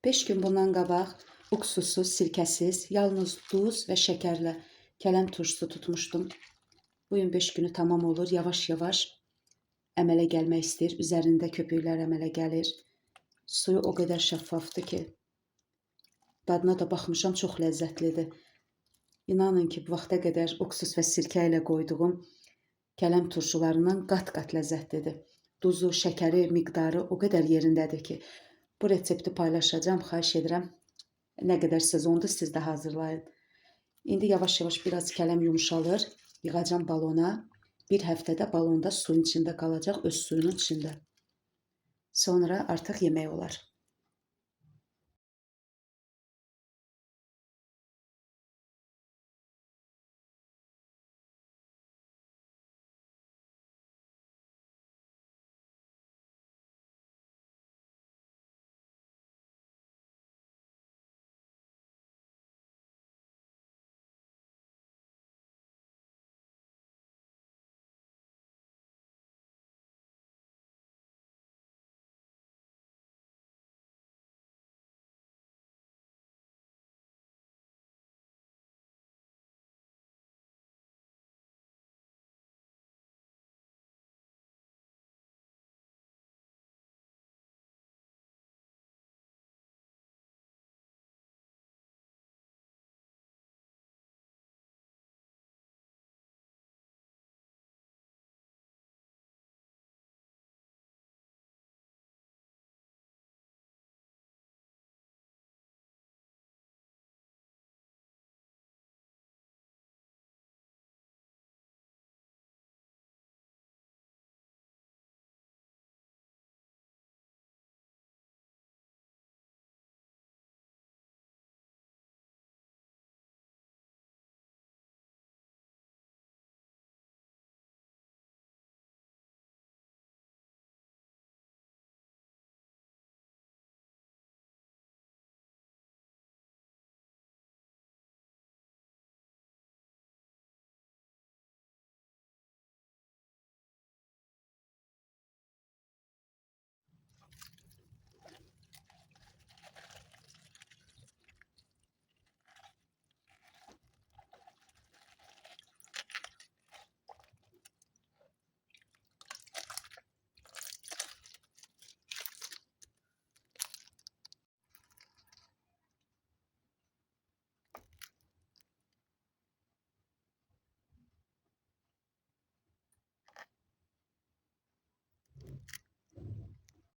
5 gün bundan qabaq uksussuz, sirkəsiz, yalnız duz və şəkərlə kələm turşusu tutmuşdum. Bugün 5 günü tamam olur. Yavaş-yavaş əmələ gəlmək istəyir. Üzərində köpüklər əmələ gəlir. Suyu o qədər şəffafdır ki, dadına da baxmışam, çox ləzzətlidir. İnanın ki, bu vaxta qədər uksus və sirkə ilə qoyduğum kələm turşularından qat-qat ləzzətlidir. Duzu, şəkəri, miqdarı o qədər yerindədir ki, bu resepti paylaşacağım. Xahiş edirəm, nə qədər sezondur, siz də hazırlayın. İndi yavaş-yavaş biraz kələm yumuşalır. Yığacam balona. Bir həftədə balonda suyun içində qalacaq, öz suyunun içində. Sonra artıq yemək olar.